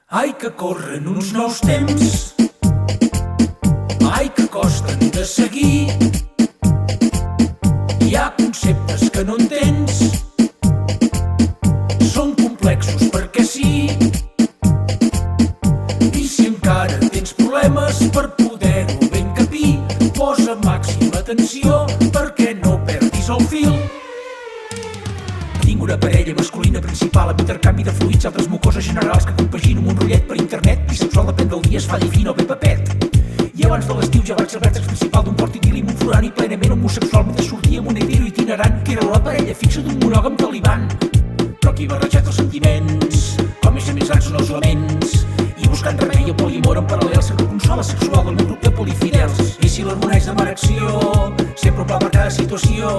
Ai, que corren uns nous temps, ai, que costen de seguir. Hi ha conceptes que no entens, són complexos perquè sí. I si encara tens problemes per poder-ho ben capir, posa màxima atenció perquè no perdis el fil. Tinc una parella masculina principal amb intercanvi de fluids, altres mucoses generals que compagino amb un rotllet per internet. Bisexual depèn del dia, es fa divino o bé papet. I abans de l'estiu ja vaig ser el vèrtex principal d'un port idíl·lic, un forani plenament homosexual mentre sortia amb un hetero itinerant que era la parella fixa d'un monògam talibán. Però aquí barrejat els sentiments, com més amics grans són els laments, i buscant remei al polimor en paral·lel cerco consola sexual del meu grup de polifidels. I si l'harmoneix de acció, sempre un pla per cada situació,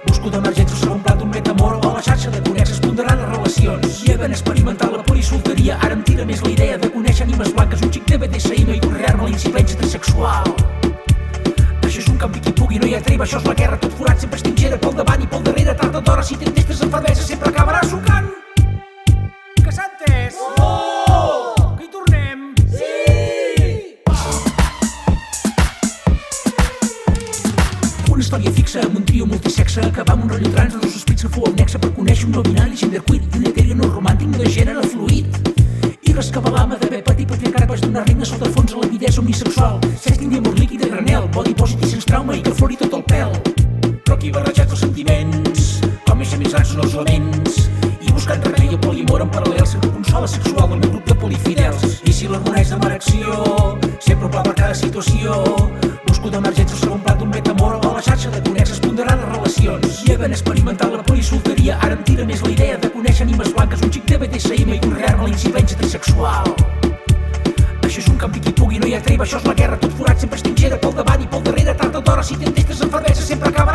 busco d'emergència el segon plat d'un metamor o la xarxa de connexes ponderar les relacions. I havent experimentat la polisolteria, ara em tira més la idea de conèixer ànimes blanques, un xic de BDSM i conrear-me la incidència trisexual. Això és un campi qui pugui, no hi ha treva, això és la guerra, tot forat sempre es trinxera pel davant i pel darrere, tard o d'hora, si t'entestes en fermesa sempre acabarà sucant. Que s'ha entès? Oh! Que hi tornem? Sí! Una història fixa amb un trio multisexe, acabar amb un rotllo trans de dos esprits que fou el nexe per conèixer un no binari genderqueer i un eteri no romàntic de gènere fluid. I rescabalar-me d'haver patit patriarcat vaig donar regnes sota fons a l'avidesa omnisexual, sexting d'amor líquid i granel, body positive sense trauma i que flori tot el pèl. Però aquí barrejats els sentiments, com més amics grans són els laments, i buscant remei al polimor en paral·lel cerco consola sexual del meu grup de polifidels. I si l'harmoneix de acció, sempre un pla per cada situació, busco d'emergència el segon plat d'un metamor o la xarxa de connexes ponderar les relacions. I havent experimentat la polisolteria, ara em tira més la idea de conèixer ànimes blanques, un xic de BDSM i conrear-me la incidència trisexual. Això és un campi qui pugui, no hi ha treva, això és la guerra, tot forat sempre es trinxera pel davant i pel darrere, tard o d'hora, si t'entestes en fermesa sempre acaba